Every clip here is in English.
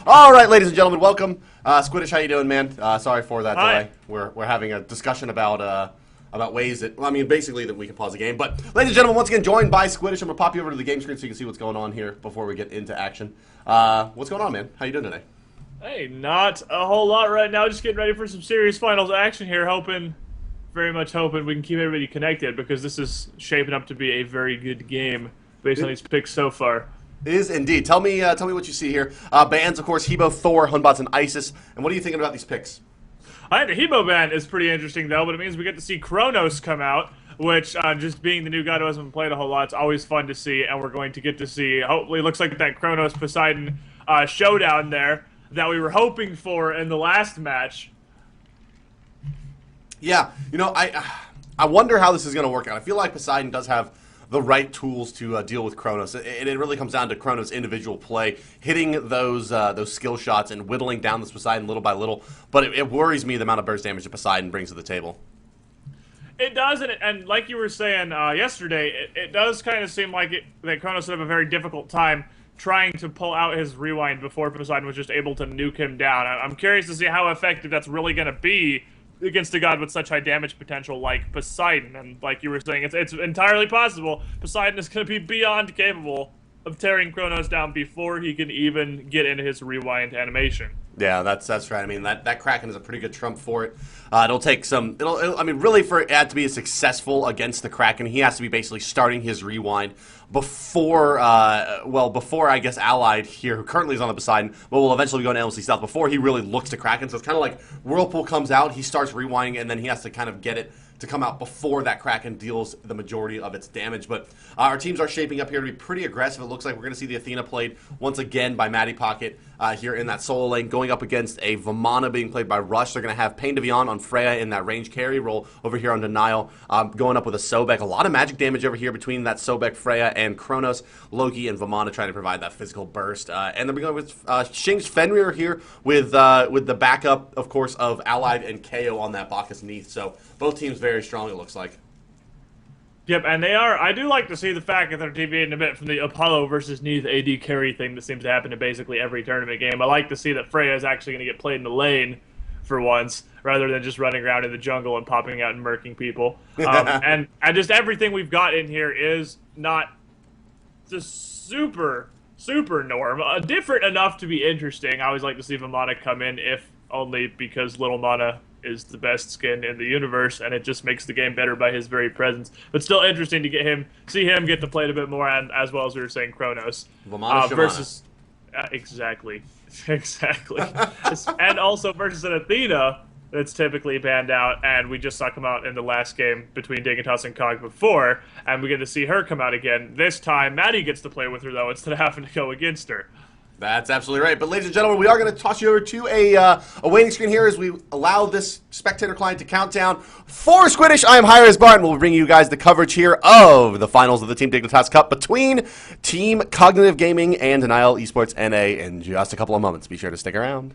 All right, ladies and gentlemen, welcome. Squiddiiish, how you doing, man? Sorry for that Hi. delay. We're having a discussion about ways that, well, I mean, basically that we can pause the game. But, ladies and gentlemen, once again, joined by Squiddiiish. I'm going to pop you over to the game screen so you can see what's going on here before we get into action. What's going on, man? How you doing today? Hey, not a whole lot right now. Just getting ready for some serious finals action here. Very much hoping we can keep everybody connected because this is shaping up to be a very good game based on these picks so far. It is indeed. Tell me what you see here. Bans, of course, Hebo, Thor, Hunbots, and Isis. And what are you thinking about these picks? I think the Hebo ban is pretty interesting, though, but it means we get to see Kronos come out, which, just being the new guy who hasn't played a whole lot, it's always fun to see, and we're going to get to see, hopefully, it looks like that Kronos-Poseidon showdown there that we were hoping for in the last match. Yeah, you know, I wonder how this is going to work out. I feel like Poseidon does have the right tools to deal with Kronos. It really comes down to Kronos' individual play, hitting those skill shots and whittling down this Poseidon little by little. But it worries me the amount of burst damage that Poseidon brings to the table. It does, and like you were saying yesterday, it does kind of seem like that Kronos would have a very difficult time trying to pull out his rewind before Poseidon was just able to nuke him down. I'm curious to see how effective that's really going to be against a god with such high damage potential like Poseidon. And like you were saying, it's entirely possible Poseidon is going to be beyond capable of tearing Kronos down before he can even get into his rewind animation. Yeah, that's right. I mean, that Kraken is a pretty good trump for it. It'll take some. I mean, really, for it to be successful against the Kraken, he has to be basically starting his rewind before, before I guess Allied here, who currently is on the Poseidon, but will eventually be going to LC South before he really looks to Kraken. So it's kind of like Whirlpool comes out, he starts rewinding, and then he has to kind of get it to come out before that Kraken deals the majority of its damage. But our teams are shaping up here to be pretty aggressive. It looks like we're going to see the Athena played once again by Maddie Pocket here in that solo lane, going up against a Vamana being played by Rush. They're going to have Pain Devion on Freya in that range carry role over here on Denial, going up with a Sobek. A lot of magic damage over here between that Sobek, Freya, and Kronos. Loki and Vamana trying to provide that physical burst. And then we're going with Shing's Fenrir here with the backup, of course, of Allied and KO on that Bacchus Neath. So both teams very strong, it looks like. Yep, and they are. I do like to see the fact that they're deviating a bit from the Apollo versus Neath AD carry thing that seems to happen in basically every tournament game. I like to see that Freya is actually going to get played in the lane for once, rather than just running around in the jungle and popping out and murking people. And just everything we've got in here is not just super norm. Different enough to be interesting. I always like to see Vamana come in, if only because Little Mana is the best skin in the universe, and it just makes the game better by his very presence. But still interesting to see him get to play it a bit more, and as well as we were saying, Kronos versus exactly, and also versus an Athena that's typically banned out, and we just saw come out in the last game between Dignitas and Cog before, and we get to see her come out again. This time, Maddie gets to play with her though, instead of having to go against her. That's absolutely right. But ladies and gentlemen, we are going to toss you over to a waiting screen here as we allow this spectator client to count down. For Squiddiiish, I am HiRez Bart, and we'll bring you guys the coverage here of the finals of the Team Dignitas Cup between Team Cognitive Gaming and Denial Esports NA in just a couple of moments. Be sure to stick around.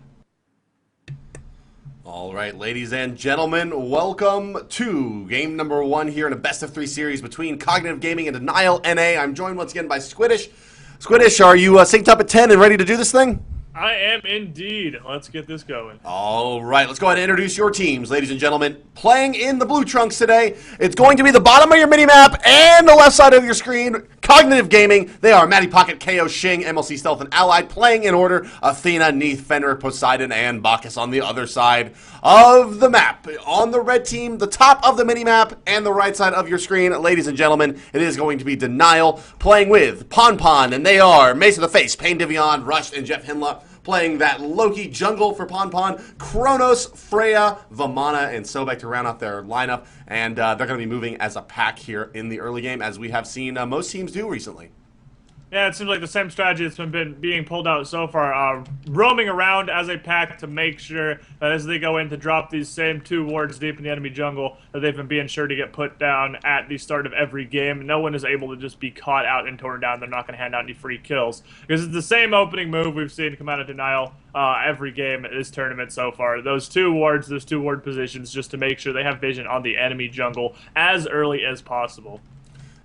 All right, ladies and gentlemen, welcome to game number 1 here in a best-of-3 series between Cognitive Gaming and Denial NA. I'm joined once again by Squiddiiish. Squiddiiish, are you synced up at 10 and ready to do this thing? I am indeed. Let's get this going. All right, let's go ahead and introduce your teams, ladies and gentlemen. Playing in the blue trunks today, it's going to be the bottom of your mini-map and the left side of your screen, Cognitive Gaming. They are Maddie Pocket, KO, Shing, MLC Stealth, and Allied. Playing in order, Athena, Neath, Fenrir, Poseidon, and Bacchus on the other side of the map. On the red team, the top of the mini-map and the right side of your screen, ladies and gentlemen, it is going to be Denial, playing with Pon, and they are Mace of the Face, Pain Devion, Rush, and Jeff Hinla. Playing that Loki jungle for Pon, Kronos, Freya, Vamana, and Sobek to round out their lineup. And they're going to be moving as a pack here in the early game, as we have seen most teams do recently. Yeah, it seems like the same strategy that's been being pulled out so far. Roaming around as a pack to make sure that as they go in to drop these same 2 wards deep in the enemy jungle, that they've been being sure to get put down at the start of every game. No one is able to just be caught out and torn down. They're not going to hand out any free kills. Because it's the same opening move we've seen come out of Denial every game at this tournament so far. Those 2 wards, those 2 ward positions, just to make sure they have vision on the enemy jungle as early as possible.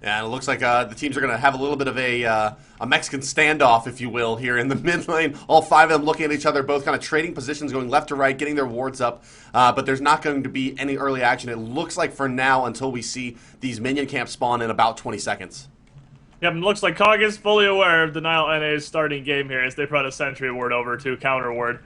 Yeah, and it looks like the teams are going to have a little bit of a Mexican standoff, if you will, here in the mid lane. All 5 of them looking at each other, both kind of trading positions, going left to right, getting their wards up. But there's not going to be any early action, it looks like, for now, until we see these minion camps spawn in about 20 seconds. Yep, it looks like Cog is fully aware of Denial NA's starting game here as they brought a sentry ward over to counter ward.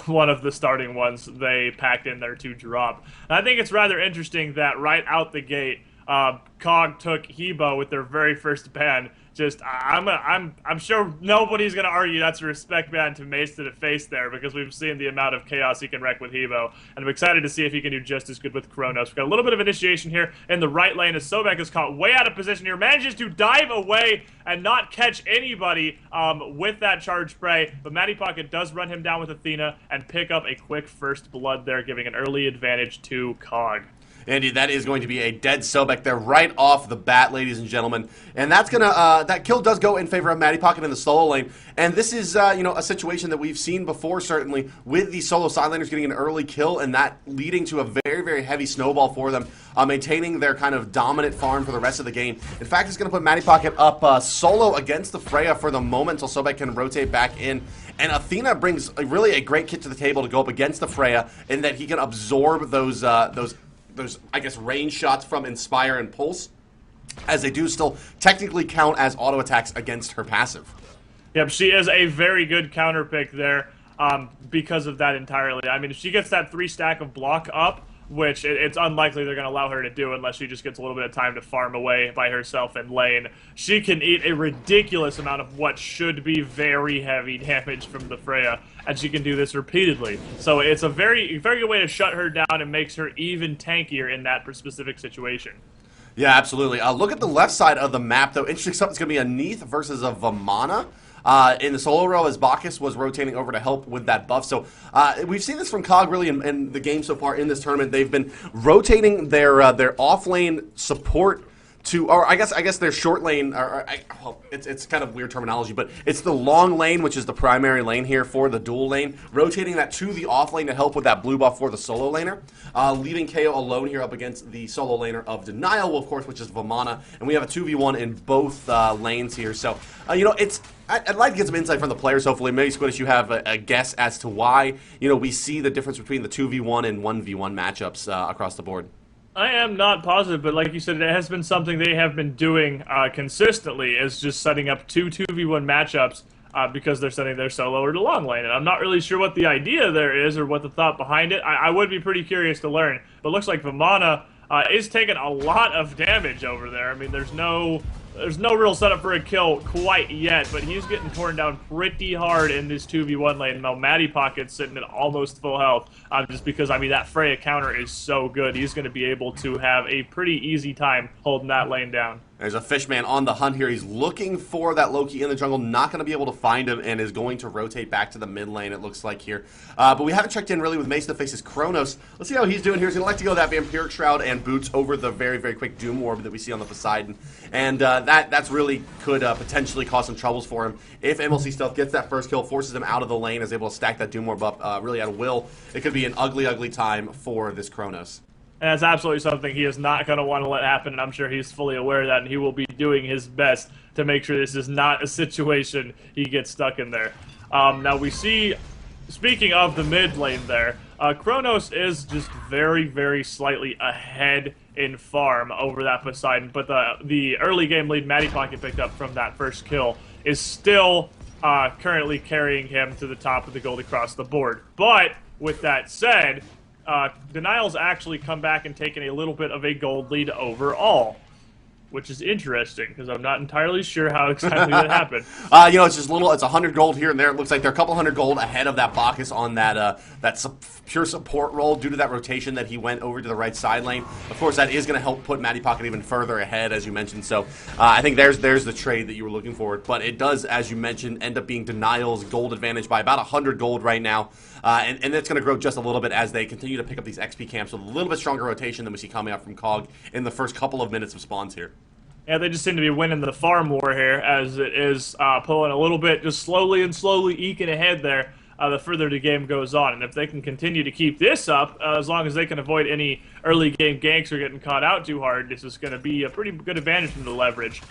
One of the starting ones they packed in there to drop. And I think it's rather interesting that right out the gate, Cog took Hebo with their very first ban. Just, I'm sure nobody's gonna argue that's a respect ban to Mace to the face there, because we've seen the amount of chaos he can wreak with Hebo, and I'm excited to see if he can do just as good with Kronos. We've got a little bit of initiation here in the right lane as Sobek is caught way out of position here, manages to dive away and not catch anybody with that charge spray, but Matty Pocket does run him down with Athena and pick up a quick first blood there, giving an early advantage to Cog. Andy, that is going to be a dead Sobek there right off the bat, ladies and gentlemen. And that's gonna that kill does go in favor of Matty Pocket in the solo lane. And this is a situation that we've seen before, certainly, with the solo side laners getting an early kill and that leading to a very, very heavy snowball for them, maintaining their kind of dominant farm for the rest of the game. In fact, it's going to put Matty Pocket up solo against the Freya for the moment until Sobek can rotate back in. And Athena brings really a great kit to the table to go up against the Freya in that he can absorb those I guess, range shots from Inspire and Pulse, as they do still technically count as auto attacks against her passive. Yep, she is a very good counter pick there because of that entirely. I mean, if she gets that 3 stack of block up, which it's unlikely they're going to allow her to do unless she just gets a little bit of time to farm away by herself in lane, she can eat a ridiculous amount of what should be very heavy damage from the Freya, and she can do this repeatedly. So it's a very, very good way to shut her down and makes her even tankier in that specific situation. Yeah, absolutely. Look at the left side of the map, though. Interesting stuff. It's going to be a Neith versus a Vamana. In the solo row as Bacchus was rotating over to help with that buff. So we've seen this from Cog really in the game so far in this tournament. They've been rotating their off-lane support to, or I guess their short lane, well, it's kind of weird terminology, but it's the long lane, which is the primary lane here for the dual lane, rotating that to the off lane to help with that blue buff for the solo laner, leaving KO alone here up against the solo laner of Denial, of course, which is Vamana, and we have a 2v1 in both lanes here. So, I'd like to get some insight from the players, hopefully. Maybe, Squiddiiish, you have a guess as to why, we see the difference between the 2v1 and 1v1 matchups across the board. I am not positive, but like you said, it has been something they have been doing consistently, is just setting up 2v1 matchups because they're setting their solo or to long lane. And I'm not really sure what the idea there is or what the thought behind it. I would be pretty curious to learn. But it looks like Vamana is taking a lot of damage over there. I mean, there's no real setup for a kill quite yet, but he's getting torn down pretty hard in this 2v1 lane. Now, Matty Pocket's sitting at almost full health, just because, I mean, that Freya counter is so good. He's going to be able to have a pretty easy time holding that lane down. There's a Fishman on the hunt here. He's looking for that Loki in the jungle, not going to be able to find him, and is going to rotate back to the mid lane, it looks like here. But we haven't checked in really with Mace that faces Kronos. Let's see how he's doing here. He's going to like to go that Vampiric Shroud and Boots over the very, very quick Doom Orb that we see on the Poseidon. And that's really could potentially cause some troubles for him. If MLC Stealth gets that first kill, forces him out of the lane, is able to stack that Doom Orb up really at will, it could be an ugly, ugly time for this Kronos. And that's absolutely something he is not going to want to let happen, and I'm sure he's fully aware of that, and he will be doing his best to make sure this is not a situation he gets stuck in there. Now we see, speaking of the mid lane there, Kronos is just very, very slightly ahead in farm over that Poseidon, but the early game lead Matty Pocket picked up from that first kill is still currently carrying him to the top of the gold across the board. But, with that said, Denial's actually come back and taken a little bit of a gold lead overall, which is interesting because I'm not entirely sure how exactly that happened. It's just it's 100 gold here and there. It looks like they're a couple hundred gold ahead of that Bacchus on that pure support role due to that rotation that he went over to the right side lane. Of course, that is going to help put Matty Pocket even further ahead, as you mentioned. So I think there's the trade that you were looking for. But it does, as you mentioned, end up being Denial's gold advantage by about 100 gold right now. And it's going to grow just a little bit as they continue to pick up these XP camps with a little bit stronger rotation than we see coming up from Cog in the first couple of minutes of spawns here. Yeah, they just seem to be winning the farm war here, as it is pulling a little bit, just slowly and slowly eking ahead there. the further the game goes on. And if they can continue to keep this up, as long as they can avoid any early game ganks or getting caught out too hard, this is going to be a pretty good advantage from the leverage.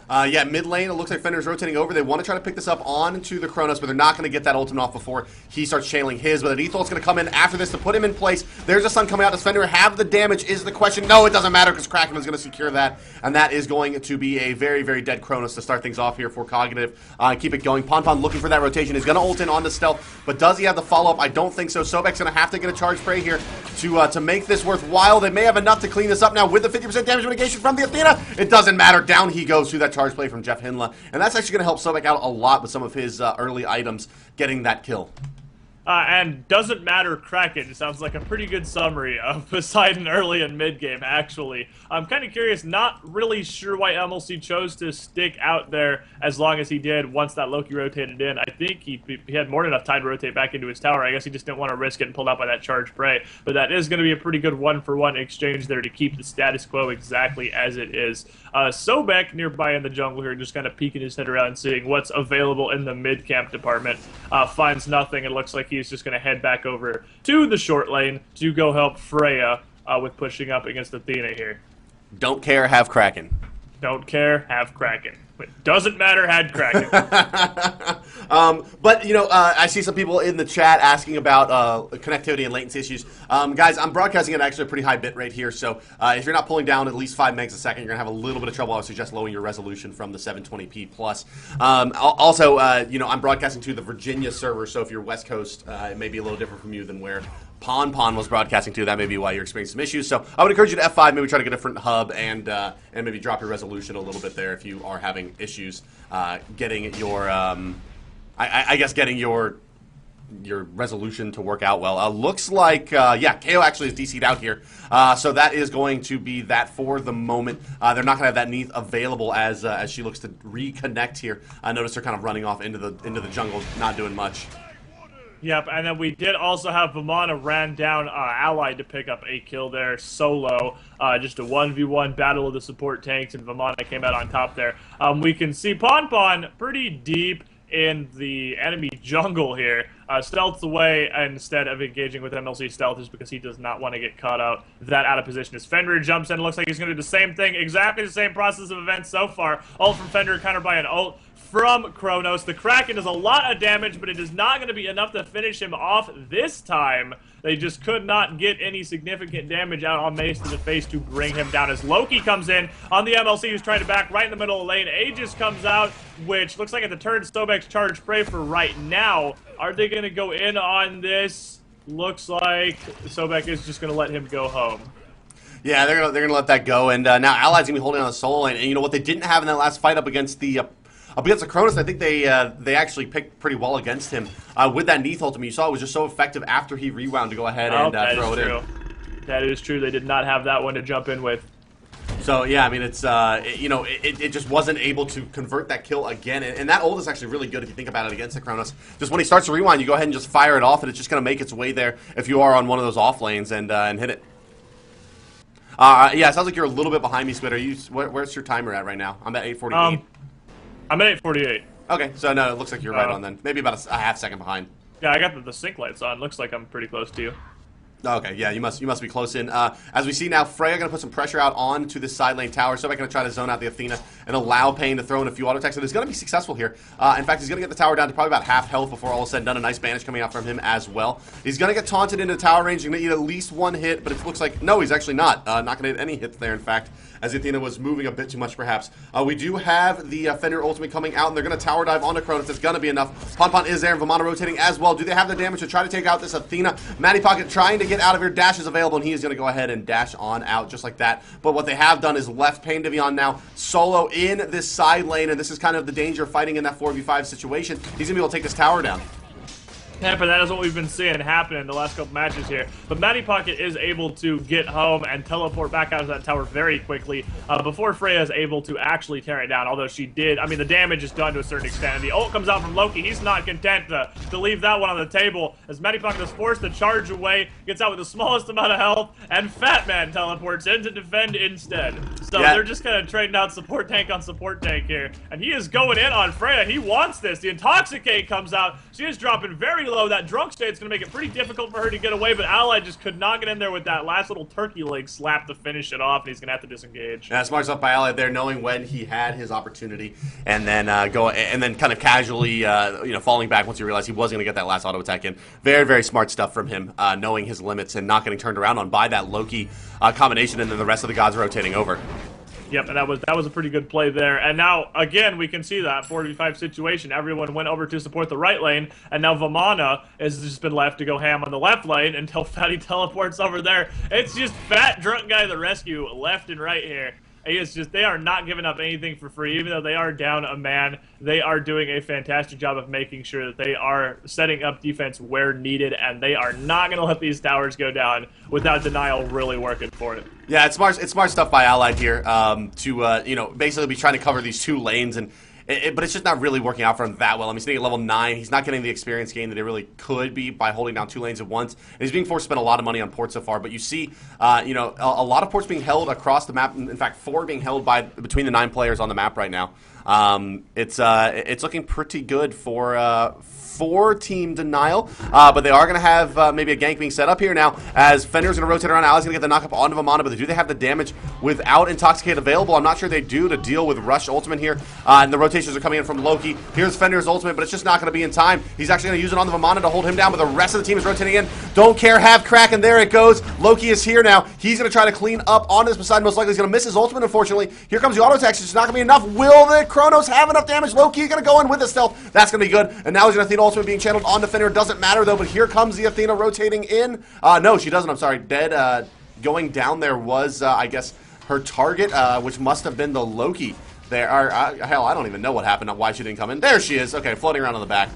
Yeah, mid lane, it looks like Fender's rotating over. They want to try to pick this up onto the Kronos, but they're not going to get that ultimate off before he starts channeling his. But an Ethol's going to come in after this to put him in place. There's a stun coming out. Does Fender have the damage is the question. No, it doesn't matter because Kraken is going to secure that. And that is going to be a very, very dead Kronos to start things off here for Cognitive. Keep it going. Pon looking for that rotation. He's going to ult in onto Stealth, but does he have the follow-up? I don't think so. Sobek's going to have to get a charge spray here to make this worthwhile. They may have enough to clean this up now with the 50% damage mitigation from the Athena. It doesn't matter. Down he goes through that charge play from Jeff Hinla. And that's actually going to help Sobek out a lot with some of his early items getting that kill. And doesn't matter Kraken sounds like a pretty good summary of Poseidon early and mid game, actually. I'm kind of curious, not really sure why MLC chose to stick out there as long as he did once that Loki rotated in. I think he had more than enough time to rotate back into his tower. I guess he just didn't want to risk getting pulled out by that charge prey. But that is going to be a pretty good one-for-one exchange there to keep the status quo exactly as it is. Sobek nearby in the jungle here, just kind of peeking his head around and seeing what's available in the mid-camp department. Finds nothing. It looks like he's just going to head back over to the short lane to go help Freya with pushing up against Athena here. Don't care, have Kraken. Don't care, have Kraken. It doesn't matter, had Kraken. But, you know, I see some people in the chat asking about connectivity and latency issues. Guys, I'm broadcasting at actually a pretty high bit rate here, so if you're not pulling down at least 5 megs a second, you're going to have a little bit of trouble. I would suggest lowering your resolution from the 720p plus. Also, you know, I'm broadcasting to the Virginia server, so if you're West Coast, it may be a little different from you than where Pon was broadcasting to. That may be why you're experiencing some issues. So I would encourage you to F5, maybe try to get a different hub and maybe drop your resolution a little bit there if you are having issues getting your, I guess getting your resolution to work out well. Looks like, yeah, KO actually is DC'd out here. So that is going to be that for the moment. They're not going to have that Neath available as she looks to reconnect here. I notice they're kind of running off into the jungle, not doing much. Yep, and then we did also have Vamana ran down Allied to pick up a kill there solo. Just a 1v1 battle of the support tanks, and Vamana came out on top there. We can see Pon pretty deep in the enemy jungle here. Stealths away instead of engaging with MLC Stealth is because he does not want to get caught out that out of position. As Fender jumps in, it looks like he's going to do the same thing, exactly the same process of events so far. Ult from Fender countered by an ult from Kronos. The Kraken does a lot of damage, but it is not going to be enough to finish him off this time. They just could not get any significant damage out on Mace to the face to bring him down. As Loki comes in on the MLC, who's trying to back right in the middle of the lane. Aegis comes out, which looks like at the turn, Sobek's charge spray for right now. Are they going to go in on this? Looks like Sobek is just going to let him go home. Yeah, they're gonna let that go, and now Allied's gonna be holding on the solo lane. And you know what they didn't have in that last fight up against the Kronos, I think they actually picked pretty well against him with that Neath ultimate. You saw it was just so effective after he rewound to go ahead and throw it in. That is true. They did not have that one to jump in with. So yeah, I mean it's you know it just wasn't able to convert that kill again, and that ult is actually really good if you think about it against the Kronos. Just when he starts to rewind, you go ahead and just fire it off, and it's just gonna make its way there if you are on one of those off lanes and hit it. Yeah, it sounds like you're a little bit behind me, Squid. Are you? Where's your timer at right now? I'm at 8:48. I'm at 8:48. Okay, so no, it looks like you're right on then. Maybe about a half second behind. Yeah, I got the sync lights on. Looks like I'm pretty close to you. Okay, yeah, you must be close in. As we see now, Freya going to put some pressure out onto the side lane tower. So I'm going to try to zone out the Athena and allow Pain to throw in a few auto attacks. And he's going to be successful here. In fact, he's going to get the tower down to probably about half health before all is said and done. A nice bandage coming out from him as well. He's going to get taunted into tower range. He's going to eat at least one hit, but it looks like, no, he's actually not. Not going to hit any hits there, in fact, as the Athena was moving a bit too much, perhaps. We do have the Fender ultimate coming out, and they're going to tower dive onto Kronos. It's going to be enough. Pon is there, and Vamana rotating as well. Do they have the damage to try to take out this Athena? Matty Pocket trying to get out of here. Dash is available, and he is going to go ahead and dash on out just like that. But what they have done is left Pain Divion now solo in this side lane, and this is kind of the danger of fighting in that 4v5 situation. He's going to be able to take this tower down. Yeah, but that is what we've been seeing happen in the last couple matches here. But Matty Pocket is able to get home and teleport back out of that tower very quickly before Freya is able to actually tear it down, although she did. I mean, the damage is done to a certain extent, and the ult comes out from Loki. He's not content to leave that one on the table, as Matty Pocket is forced to charge away, gets out with the smallest amount of health, and Fat Man teleports in to defend instead. So they're just kind of trading out support tank on support tank here, and he is going in on Freya. He wants this. The Intoxicate comes out. She is dropping very low. That drunk state's going to make it pretty difficult for her to get away, but Ally just could not get in there with that last little turkey leg slap to finish it off, and he's going to have to disengage. Yeah, smart stuff by Ally there, knowing when he had his opportunity, and then kind of casually falling back once he realized he wasn't going to get that last auto attack in. Very, very smart stuff from him, knowing his limits and not getting turned around on by that Loki combination, and then the rest of the gods rotating over. Yep, and that was a pretty good play there. And now, again, we can see that 4v5 situation. Everyone went over to support the right lane, and now Vamana has just been left to go ham on the left lane until Fatty teleports over there. It's just Fat Drunk Guy the rescue left and right here. They are not giving up anything for free. Even though they are down a man, they are doing a fantastic job of making sure that they are setting up defense where needed, and they are not going to let these towers go down without Denial really working for it. Yeah, it's smart stuff by Allied here to basically be trying to cover these two lanes, but it's just not really working out for him that well. I mean, he's sitting at level 9. He's not getting the experience gain that he really could be by holding down 2 lanes at once. And he's being forced to spend a lot of money on ports so far. But you see, a lot of ports being held across the map. In fact, 4 being held between the 9 players on the map right now. It's looking pretty good for Team Denial, but they are going to have maybe a gank being set up here now, as Fenrir's going to rotate around. Ally's going to get the knock-up onto Vamana, but do they have the damage without Intoxicate available? I'm not sure they do to deal with Rush Ultimate here, and the rotations are coming in from Loki. Here's Fenrir's Ultimate, but it's just not going to be in time. He's actually going to use it on the Vamana to hold him down, but the rest of the team is rotating in. Don't care, have Kraken, there it goes. Loki is here now. He's going to try to clean up on this Poseidon. Most likely he's going to miss his Ultimate, unfortunately. Here comes the auto attack. It's not going to be enough. Will the Chronos have enough damage? Loki is going to go in with the stealth. That's going to be good, and now he's going to Athena Ultimate being channeled on Defender. Doesn't matter though, but here comes the Athena rotating in. No, she doesn't. I'm sorry. Dead going down there was, I guess, her target, which must have been the Loki. Hell, I don't even know what happened, why she didn't come in. There she is. Okay, floating around on the back.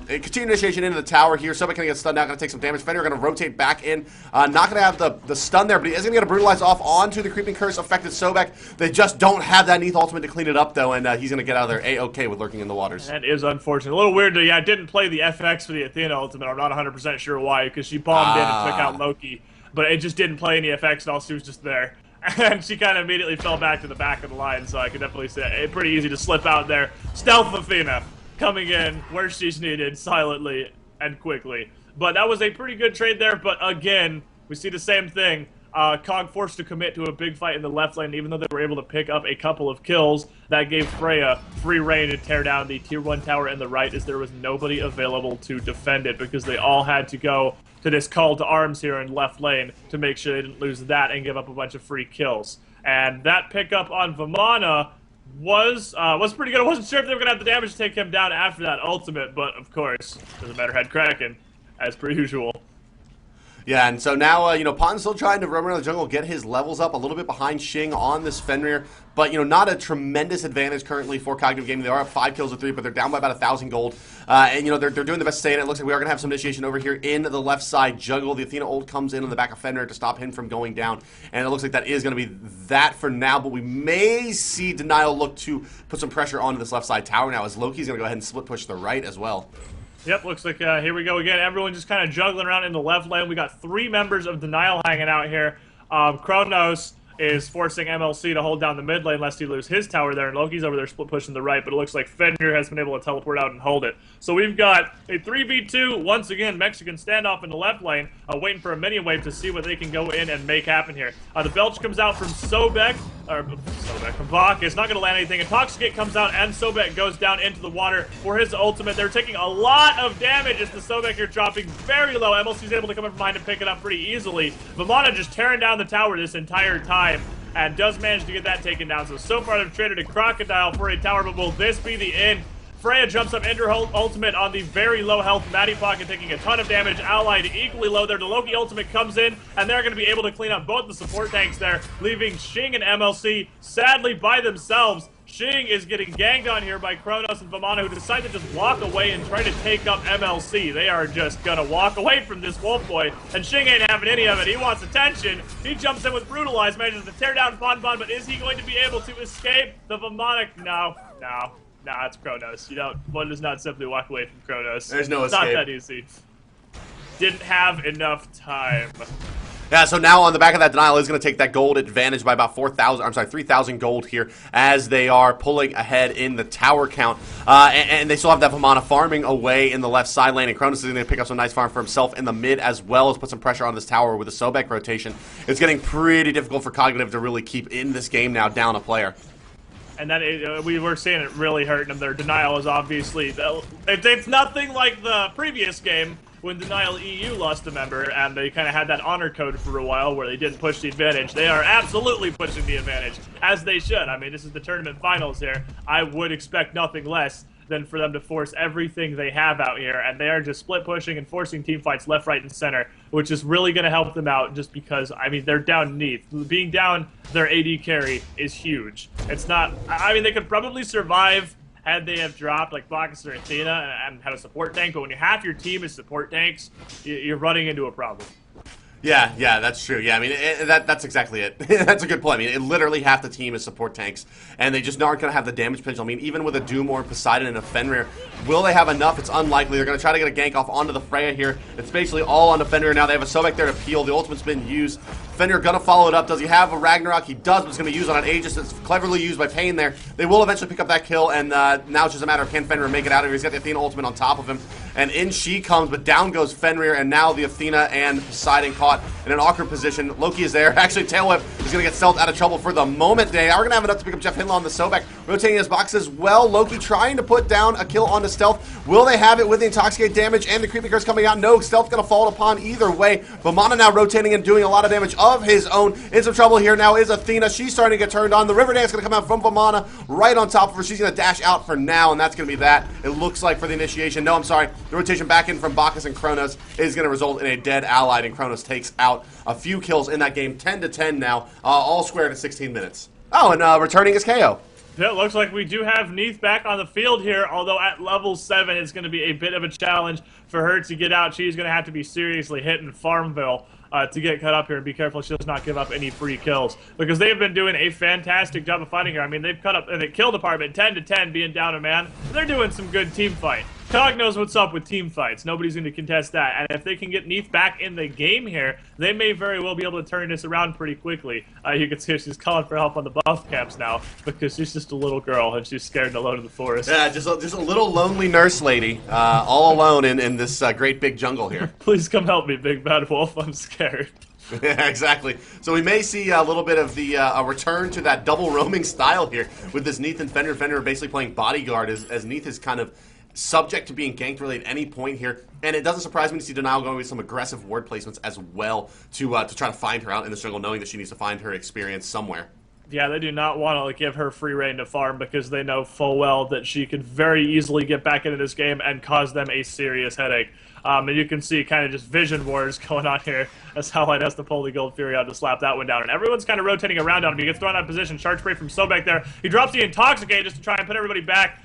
Continued initiation into the tower here. Sobek going to get stunned now, going to take some damage. Fenrir going to rotate back in. Not going to have the stun there, but he is going to get a brutalize off onto the creeping curse affected Sobek. They just don't have that Neath ultimate to clean it up though, and he's going to get out of there A-okay with lurking in the waters. That is unfortunate. A little weird that I didn't play the FX for the Athena ultimate. I'm not 100% sure why, because she bombed in and took out Loki, but it just didn't play any FX at all. She was just there. And she kind of immediately fell back to the back of the line, so I could definitely say it's pretty easy to slip out there. Stealth Athena coming in where she's needed, silently and quickly. But that was a pretty good trade there, but again, we see the same thing. Cog forced to commit to a big fight in the left lane, even though they were able to pick up a couple of kills. That gave Freya free reign to tear down the tier 1 tower in the right, as there was nobody available to defend it, because they all had to go to this call to arms here in left lane to make sure they didn't lose that and give up a bunch of free kills. And that pickup on Vamana was pretty good. I wasn't sure if they were going to have the damage to take him down after that ultimate, but of course, doesn't matter, had Kraken, as per usual. Yeah, and so now, Pon's still trying to roam around the jungle, get his levels up, a little bit behind Xing on this Fenrir, but, not a tremendous advantage currently for Cognitive Gaming. They are up 5 kills to 3, but they're down by about 1,000 gold, and, they're doing the best to stay in it. It looks like we are going to have some initiation over here in the left side jungle. The Athena ult comes in on the back of Fenrir to stop him from going down, and it looks like that is going to be that for now, but we may see Denial look to put some pressure onto this left side tower now, as Loki's going to go ahead and split push the right as well. Yep, looks like here we go again. Everyone just kind of juggling around in the left lane. We got 3 members of Denial hanging out here. Chronos is forcing MLC to hold down the mid lane lest he lose his tower there, and Loki's over there split pushing the right, but it looks like Fenrir has been able to teleport out and hold it. So we've got a 3v2, once again, Mexican standoff in the left lane, waiting for a minion wave to see what they can go in and make happen here. The belch comes out from Vok is not going to land anything. Intoxicate comes out, and Sobek goes down into the water for his ultimate. They're taking a lot of damage as the Sobek here dropping very low. MLC's able to come in from behind and pick it up pretty easily. Vamana just tearing down the tower this entire time, and does manage to get that taken down. So far they've traded a Crocodile for a tower, but will this be the end Freya jumps up into her ultimate on the very low health Maddie Pocket, taking a ton of damage. Allied equally low there. The Loki ultimate comes in, and they're going to be able to clean up both the support tanks there, leaving Xing and MLC sadly by themselves. Xing is getting ganged on here by Kronos and Vamana, who decide to just walk away and try to take up MLC. They are just gonna walk away from this Wolf Boy, and Xing ain't having any of it. He wants attention. He jumps in with Brutalize, manages to tear down Bon, but is he going to be able to escape the Vamana? No. Nah, it's Kronos. One does not simply walk away from Kronos. There's no escape. escape. Not that easy. Didn't have enough time. Yeah, so now on the back of that denial is going to take that gold advantage by about 3,000 gold here as they are pulling ahead in the tower count. And they still have that Vamana farming away in the left side lane, and Kronos is going to pick up some nice farm for himself in the mid as well as put some pressure on this tower with the Sobek rotation. It's getting pretty difficult for Cognitive to really keep in this game now down a player. And then we were seeing it really hurting them. Their denial is obviously, it's nothing like the previous game when Denial EU lost a member and they kind of had that honor code for a while where they didn't push the advantage. They are absolutely pushing the advantage, as they should. I mean, this is the tournament finals here. I would expect nothing less than for them to force everything they have out here, and they are just split pushing and forcing team fights left, right, and center, which is really going to help them out just because, I mean, they're down Neath. Being down their AD carry is huge. It's not, I mean, they could probably survive had they have dropped like Bacchus or Athena and had a support tank, but when half your team is support tanks, you're running into a problem. Yeah, that's true. Yeah, I mean, that's exactly it. That's a good point. I mean, literally half the team is support tanks, and they just aren't going to have the damage potential. I mean, even with a Doom or Poseidon and a Fenrir, will they have enough? It's unlikely. They're going to try to get a gank off onto the Freya here. It's basically all on the Fenrir now. They have a Sobek there to peel. The ultimate's been used. Fenrir going to follow it up. Does he have a Ragnarok? He does, but it's going to use on an Aegis that's cleverly used by Pain there. They will eventually pick up that kill, and now it's just a matter of can Fenrir make it out of here. He's got the Athena ultimate on top of him, and in she comes, but down goes Fenrir, and now the Athena and Poseidon caught in an awkward position. Loki is there. Actually, Tail Whip is going to get Stealth out of trouble for the moment. They are going to have enough to pick up Jeff Hinlaw on the Sobek, rotating his box as well. Loki trying to put down a kill onto Stealth. Will they have it with the Intoxicate damage and the Creepy Curse coming out? No, Stealth going to fall upon either way. Vamana now rotating and doing a lot of damage of his own. In some trouble here now is Athena. She's starting to get turned on. The River Dance going to come out from Vamana right on top of her. She's going to dash out for now, and that's going to be that. It looks like for the initiation. No, I'm sorry. The rotation back in from Bacchus and Kronos is going to result in a dead Allied, and Kronos takes out a few kills in that game. 10-10 now, all squared at 16 minutes. Oh, and returning is KO. Yeah, it looks like we do have Neath back on the field here, although at level 7 it's going to be a bit of a challenge for her to get out. She's going to have to be seriously hitting Farmville to get cut up here, and be careful she does not give up any free kills, because they have been doing a fantastic job of fighting her. I mean, they've cut up and they killed department 10-10 being down a man. They're doing some good team fight. Cog knows what's up with team fights. Nobody's going to contest that. And if they can get Neath back in the game here, they may very well be able to turn this around pretty quickly. You can see she's calling for help on the buff camps now, because she's just a little girl and she's scared and alone in the forest. Yeah, just a little lonely nurse lady, all alone in this great big jungle here. Please come help me, big bad wolf. I'm scared. Yeah, exactly. So we may see a little bit of the a return to that double roaming style here with this Neath and Fenrir. Fenrir basically playing bodyguard as Neath is kind of subject to being ganked really at any point here, and it doesn't surprise me to see Denial going with some aggressive ward placements as well to try to find her out in the jungle, knowing that she needs to find her experience somewhere. Yeah, they do not want to give her free reign to farm, because they know full well that she could very easily get back into this game and cause them a serious headache. And you can see kind of just vision wars going on here as Allied has to pull the Gold Fury out to slap that one down. And everyone's kind of rotating around on him. He gets thrown out of position. Charge spray from Sobek there. He drops the Intoxicate just to try and put everybody back.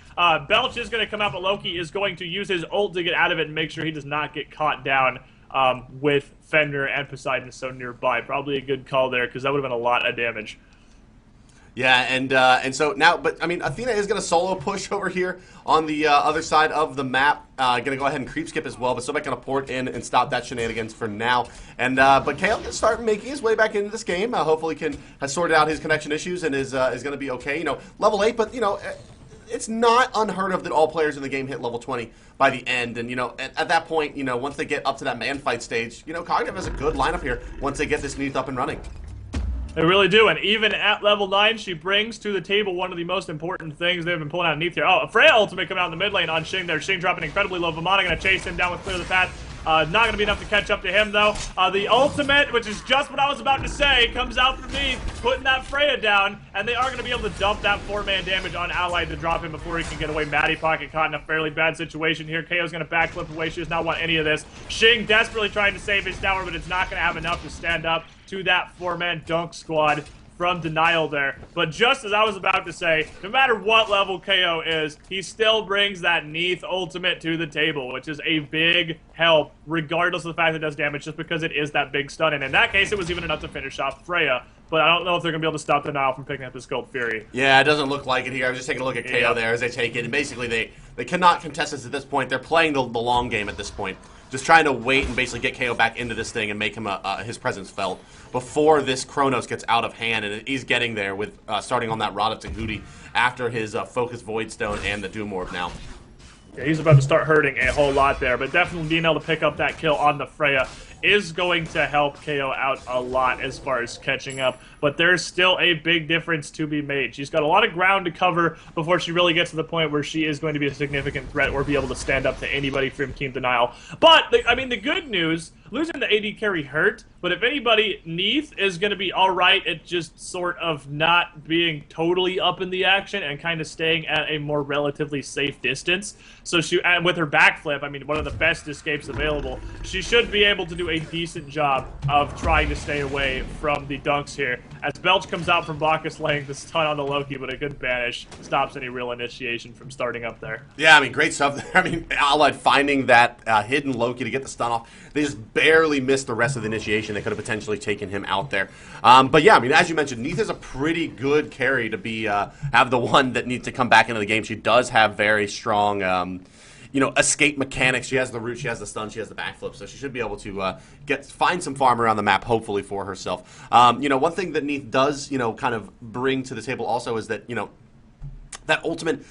Belch is going to come out, but Loki is going to use his ult to get out of it and make sure he does not get caught down with Fenrir and Poseidon so nearby. Probably a good call there, because that would have been a lot of damage. Yeah, and so now, but I mean, Athena is going to solo push over here on the other side of the map. Going to go ahead and creep skip as well, but Sobek going to port in and stop that shenanigans for now. And but Kale going to start making his way back into this game. Hopefully, has sorted out his connection issues and is going to be okay. You know, level 8, but you know, it's not unheard of that all players in the game hit level 20 by the end. And you know, at that point, you know, once they get up to that man fight stage, you know, Cognitive has a good lineup here once they get this Neath up and running. They really do, and even at level 9, she brings to the table one of the most important things they've been pulling out Neath here. Oh, a Freya ultimate coming out in the mid lane on Xing there. Xing dropping incredibly low. Vamana going to chase him down with Clear the Path. Not going to be enough to catch up to him, though. The ultimate, which is just what I was about to say, comes out from me, putting that Freya down, and they are going to be able to dump that 4-man damage on Allied to drop him before he can get away. Maddie Pocket caught in a fairly bad situation here. KO's going to backflip away. She does not want any of this. Xing desperately trying to save his tower, but it's not going to have enough to stand up to that 4-man dunk squad from Denial there. But just as I was about to say, no matter what level KO is, he still brings that Neath ultimate to the table, which is a big help, regardless of the fact that it does damage, just because it is that big stun. And in that case, it was even enough to finish off Freya. But I don't know if they're going to be able to stop Denial from picking up his Gold Fury. Yeah, it doesn't look like it here. I was just taking a look at KO there as they take it. And basically, they cannot contest this at this point. They're playing the long game at this point. Just trying to wait and basically get KO back into this thing and make him his presence felt before this Chronos gets out of hand. And he's getting there with starting on that Rod of Tahuti after his Focus Void Stone and the Doom Orb now. Yeah, he's about to start hurting a whole lot there, but definitely being able to pick up that kill on the Freya is going to help KO out a lot as far as catching up, but there's still a big difference to be made. She's got a lot of ground to cover before she really gets to the point where she is going to be a significant threat or be able to stand up to anybody from Team Denial. But, the good news, losing the AD carry hurt, but if anybody, Neath is going to be alright at just sort of not being totally up in the action and kind of staying at a more relatively safe distance. So and with her backflip, one of the best escapes available, she should be able to do a decent job of trying to stay away from the dunks here. As Belch comes out from Bacchus laying the stun on the Loki, but a good banish stops any real initiation from starting up there. Yeah, great stuff there. Allied finding that hidden Loki to get the stun off. They just barely missed the rest of the initiation. They could have potentially taken him out there. But yeah, as you mentioned, Neath is a pretty good carry to be have the one that needs to come back into the game. She does have very strong escape mechanics. She has the root, she has the stun, she has the backflip, so she should be able to find some farm around the map, hopefully, for herself. One thing that Neath does, kind of bring to the table also is that, that ultimate,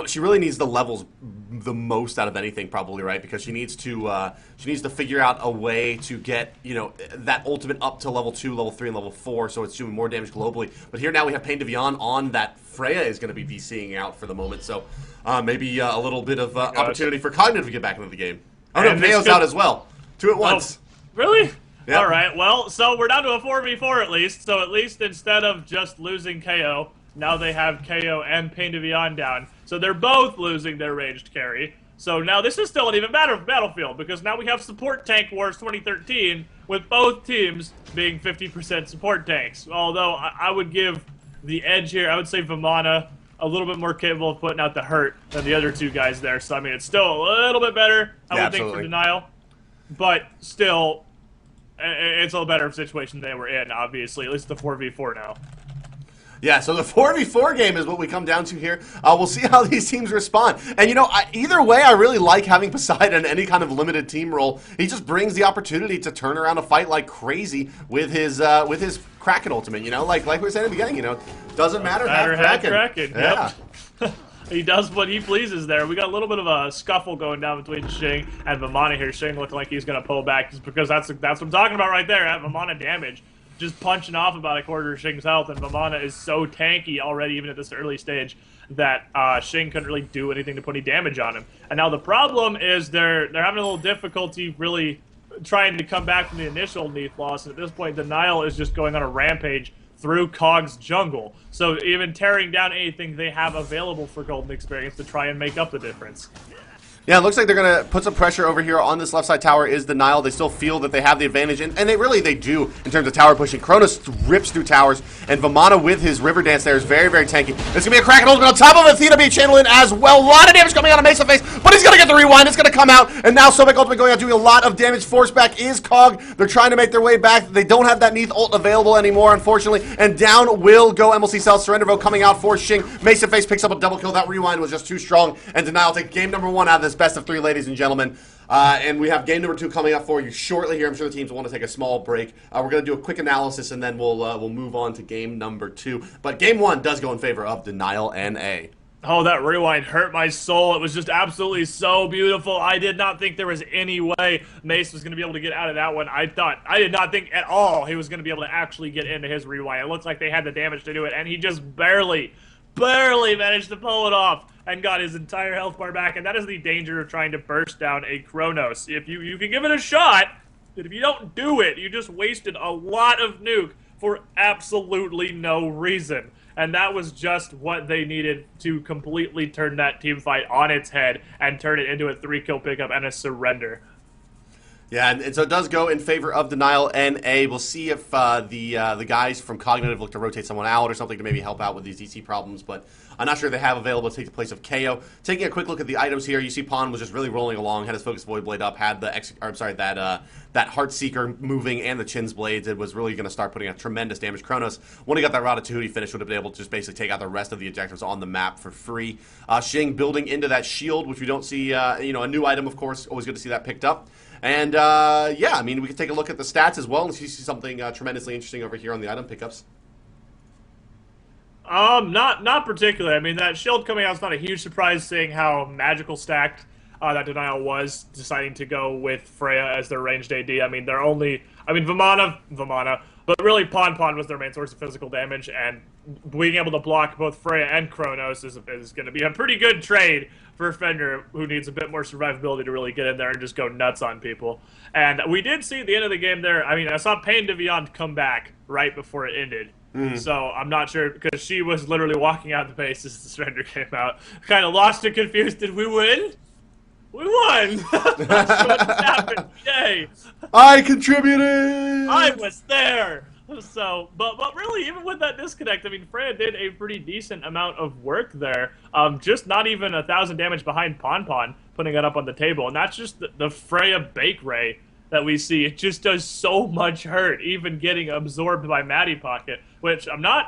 she really needs the levels the most out of anything, probably, right? Because she needs to figure out a way to get, that ultimate up to level 2, level 3, and level 4, so it's doing more damage globally. But here now we have Pain de Vion on that Freya is going to be DCing out for the moment, so maybe a little bit of opportunity for Cognitive to get back into the game. Oh no, KO's out as well. 2 at once. Oh, really? Yep. All right, well, so we're down to a 4v4 at least, so at least instead of just losing KO, now they have KO and Pain de Vion down. So they're both losing their ranged carry. So now this is still an even better battlefield, because now we have Support Tank Wars 2013, with both teams being 50% support tanks. Although I would give the edge here, I would say Vamana a little bit more capable of putting out the hurt than the other two guys there. So, it's still a little bit better, I would think, for Denial. But still, it's a little better situation they were in, obviously. At least the 4v4 now. Yeah, so the 4v4 game is what we come down to here. We'll see how these teams respond. And, either way, I really like having Poseidon in any kind of limited team role. He just brings the opportunity to turn around a fight like crazy with his Kraken ultimate, like we were saying at the beginning, doesn't matter, have Kraken. Yeah. Yep. He does what he pleases there. We got a little bit of a scuffle going down between Xing and Vamana here. Xing looking like he's going to pull back just because that's what I'm talking about right there, Vamana damage. Just punching off about a quarter of Xing's health, and Vamana is so tanky already, even at this early stage, that Xing couldn't really do anything to put any damage on him. And now the problem is they're having a little difficulty really trying to come back from the initial Neath loss, and at this point, Denial is just going on a rampage through Cog's jungle. So even tearing down anything they have available for Golden Experience to try and make up the difference. Yeah, it looks like they're going to put some pressure over here on this left side tower is Denial. They still feel that they have the advantage, and they do in terms of tower pushing. Cronus rips through towers, and Vamana with his River Dance there is very, very tanky. There's going to be a Kraken ultimate on top of Athena being channeled in as well. A lot of damage coming out of Mesa Face, but he's going to get the rewind. It's going to come out, and now Sobek ultimate going out doing a lot of damage. Force back is Cog. They're trying to make their way back. They don't have that Neath ult available anymore, unfortunately, and down will go MLC Cell. Surrender vote coming out for Xing. Mesa Face picks up a double kill. That rewind was just too strong, and Denial take game number 1 out of this best of 3, ladies and gentlemen. And we have game number 2 coming up for you shortly here. I'm sure the teams will want to take a small break. We're going to do a quick analysis, and then we'll move on to game number 2. But game 1 does go in favor of Denial NA. Oh, that rewind hurt my soul. It was just absolutely so beautiful. I did not think there was any way Mace was going to be able to get out of that one. I did not think at all he was going to be able to actually get into his rewind. It looked like they had the damage to do it, and he just barely managed to pull it off. and got his entire health bar back, and that is the danger of trying to burst down a Chronos. If you can give it a shot, but if you don't do it, you just wasted a lot of nuke for absolutely no reason. And that was just what they needed to completely turn that team fight on its head and turn it into a 3-kill pickup and a surrender. Yeah, and so it does go in favor of Denial NA. We'll see if the guys from Cognitive look to rotate someone out or something to maybe help out with these DC problems, but I'm not sure they have available to take the place of KO. Taking a quick look at the items here, you see Pawn was just really rolling along, had his Focus Void Blade up, had the that Heartseeker moving and the Chin's Blades. It was really going to start putting out tremendous damage. Kronos, when he got that Ratatouille finish, would have been able to just basically take out the rest of the objectives on the map for free. Xing building into that shield, which we don't see, a new item, of course. Always good to see that picked up. And, yeah, I mean, we can take a look at the stats as well and see something tremendously interesting over here on the item pickups. Not particularly. I mean, that shield coming out is not a huge surprise, seeing how magical stacked that Denial was, deciding to go with Freya as their ranged AD. I mean, Vamana, but really Pon was their main source of physical damage, and being able to block both Freya and Chronos is going to be a pretty good trade for Fender, who needs a bit more survivability to really get in there and just go nuts on people. And we did see at the end of the game there, I mean, I saw Pain de Beyond come back right before it ended. So I'm not sure, because she was literally walking out of the base as the surrender came out. Kind of lost and confused. Did we win? We won! That's what happened. Yay! I contributed! I was there! So, but really, even with that disconnect, I mean, Freya did a pretty decent amount of work there. Just not even 1,000 damage behind Pon, putting it up on the table. And that's just the Freya Bake Ray that we see. It just does so much hurt, even getting absorbed by Matty Pocket, which I'm going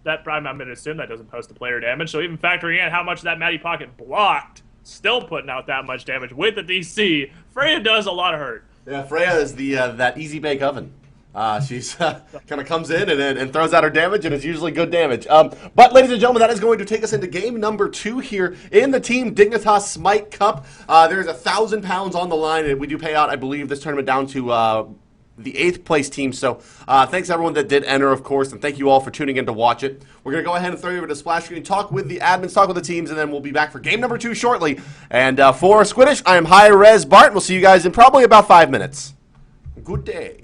to assume that doesn't post the player damage. So even factoring in how much that Matty Pocket blocked, still putting out that much damage with the DC, Freya does a lot of hurt. Yeah, Freya is the that easy bake oven. She's kind of comes in and throws out her damage, and it's usually good damage. But, ladies and gentlemen, that is going to take us into game number 2 here in the Team Dignitas Smite Cup. There's 1,000 pounds on the line, and we do pay out, I believe, this tournament down to the 8th place team. So thanks everyone that did enter, of course, and thank you all for tuning in to watch it. We're going to go ahead and throw you over to Splash Screen, talk with the admins, talk with the teams, and then we'll be back for game number 2 shortly. And for Squiddiiish, I am HiRez Bart. We'll see you guys in probably about 5 minutes. Good day.